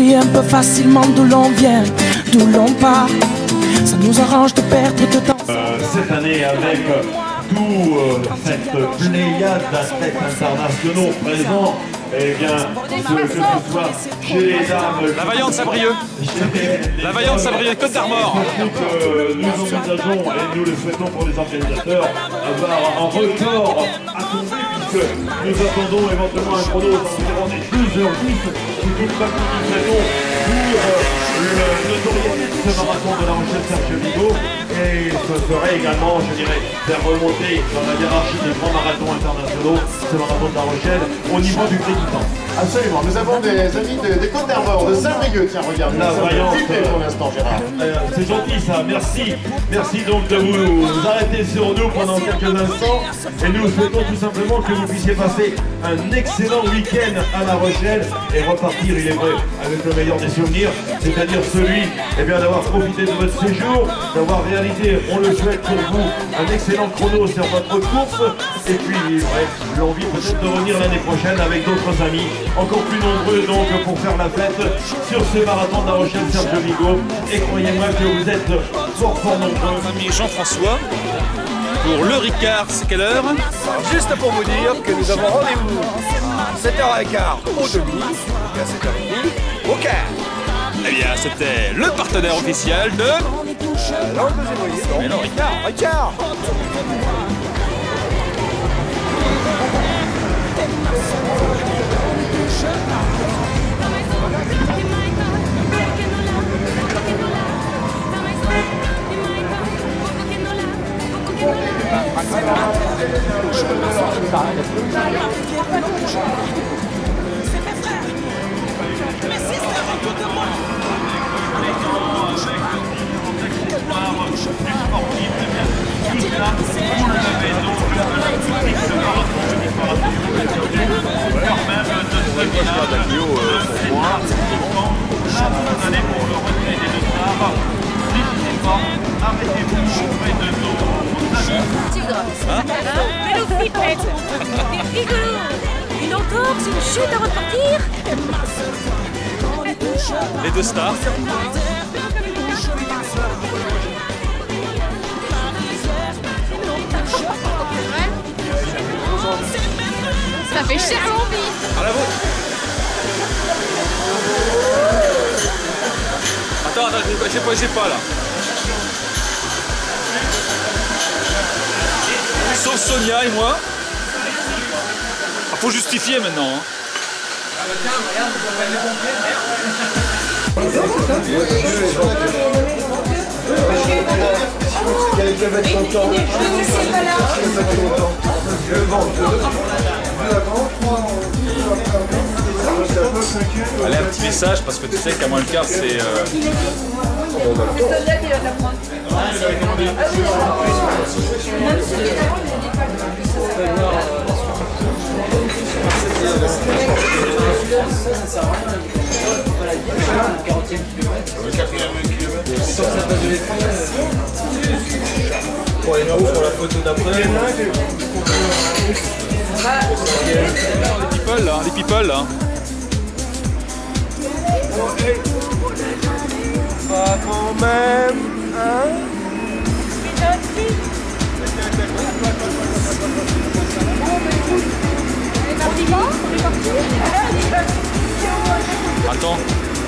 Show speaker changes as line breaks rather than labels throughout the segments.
oublie un peu facilement d'où l'on vient, d'où l'on part. Ça nous arrange de perdre de temps.
Cette année, avec cette pléiade d'athlètes internationaux présents, eh bien, que ce soit chez les dames...
La Vaillante Sabrieux. La Vaillante Sabrieux, Côte d'Armor.
Nous envisageons, et nous le souhaitons pour les organisateurs, avoir un record à tomber, puisque nous attendons éventuellement un chrono environ des 2h10, si tout pas que nous souhaitons pour la notoriété de ce marathon de La Rochelle-Serge Vigo. Et ce serait également, je dirais, faire remonter dans la hiérarchie des grands marathons internationaux, ce marathon de La Rochelle, au niveau du Créditant.
Absolument, nous avons des amis des Côtes d'Armor, de Saint-Brieuc, tiens, regarde,
La Vaillante,
pour l'instant, Gérard.
C'est gentil ça, merci. Merci donc de vous arrêter sur nous pendant quelques instants. Et nous souhaitons tout simplement que vous puissiez passer un excellent week-end à La Rochelle et repartir, il est vrai, avec le meilleur des souvenirs, c'est-à-dire celui d'avoir profité de votre séjour, d'avoir réalisé, on le souhaite pour vous, un excellent chrono sur votre course, et puis l'envie peut-être de revenir l'année prochaine avec d'autres amis, encore plus nombreux donc pour faire la fête sur ce marathon de La Rochelle-Serge Vigo. Et croyez-moi que vous êtes fort nombreux.
Notre ami Jean-François pour le Ricard, c'est quelle heure?
Juste pour vous dire que nous avons rendez-vous à 7h15 au demi et à 7h30 au quart.
Eh bien, c'était le partenaire officiel de...
Non, vous voyez, non.
Mais non, Ricard.
Ricard.
Vélocipède, t'es rigolo. Une entorse, une chute avant de partir.
Les deux stars.
Ça fait cher l'envie.
À la vôtre. Attends, j'ai pas là. Sauf Sonia et moi. Ah, faut justifier maintenant. Hein. Allez, un petit message parce que tu sais qu'à moins le quart, c'est.
C'est Sonia qui va te la prendre.
Pour les nouveaux pour la photo d'après.
Les people là, les people là.
Pas quand même, hein?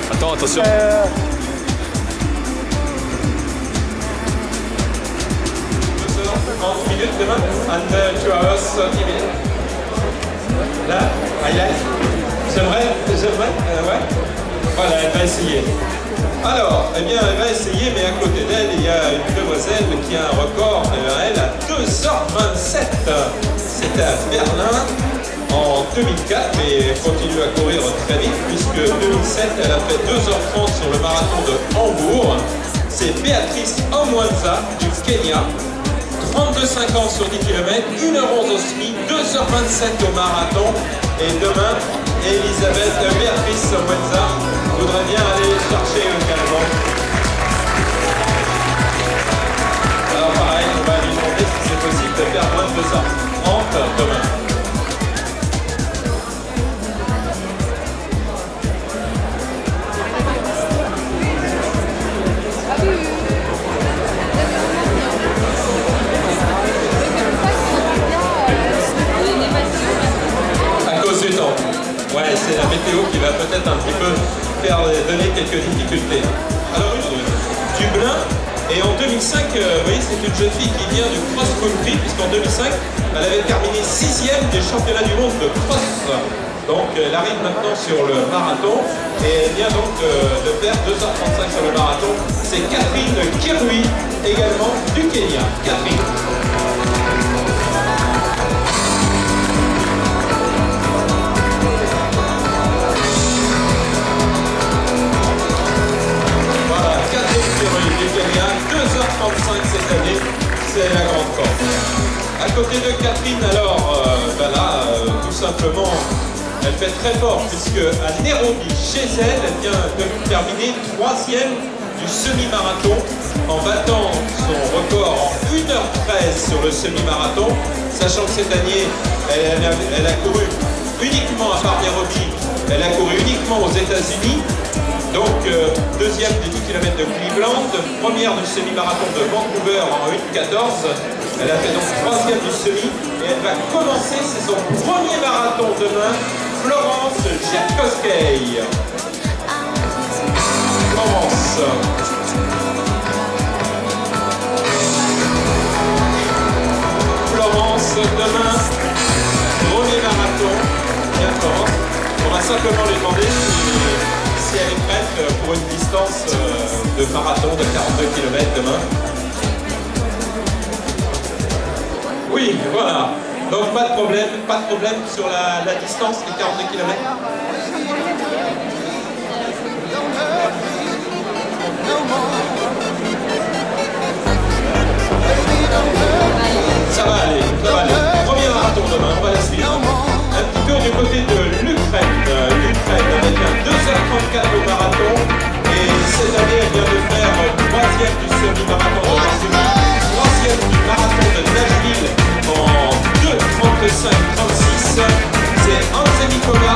Attends, attention.
30 minutes demain, and 2 hours 30 minutes. Là, highlight. J'aimerais, ouais. Voilà, elle va essayer. Alors, eh bien, elle va essayer, mais à côté d'elle, il y a une demoiselle qui a un record, elle a 2h27. C'était à Berlin en 2004, mais elle continue à courir très vite, puisque 2007, elle a fait 2h30 sur le marathon de Hambourg. C'est Béatrice Omwanza du Kenya. 32,50 sur 10 km, 1h11 au ski, 2h27 au marathon. Et demain, Béatrice Omwanza voudrait bien aller chercher également. Alors pareil, on va lui demander si c'est possible de faire moins de 2h30 demain. va peut-être un petit peu donner quelques difficultés. Alors, Dublin, et en 2005, vous voyez, c'est une jeune fille qui vient du cross-country, puisqu'en 2005, elle avait terminé 6e des championnats du monde de cross. Donc, elle arrive maintenant sur le marathon, et elle vient donc de faire 2h35 sur le marathon. C'est Catherine Kirui, également du Kenya. Catherine. Voilà, Catherine Kirui du Kenya, 2h35 cette année, c'est la grande force. À côté de Catherine, alors, tout simplement, elle fait très fort, puisque à Nairobi, chez elle, elle vient de terminer 3e du semi-marathon, en battant son record en 1h13 sur le semi-marathon, sachant que cette année, elle a couru uniquement, à part Nairobi, elle a couru uniquement aux États-Unis. Donc, 2e des 10 km de Cleveland, 1re du semi-marathon de Vancouver en 1h14. Elle a fait donc 3e du semi et elle va commencer, c'est son premier marathon demain, Florence Jankowski. Florence. Florence, demain, premier marathon, bien Florence. On va simplement lui demander si elle est prête pour une distance de marathon de 42 km demain. Oui, voilà. Donc pas de problème sur la distance des 42 km. Ça va aller, ça va aller. Premier marathon demain, on va la suivre. Un petit tour du côté de l'Ukraine. L'Ukraine avec un 2h34 au marathon. Et cette année, elle vient de faire 3e du semi-marathon de Varsovie, 3e du marathon de Nashville en 2h35-36. C'est Anze Nikova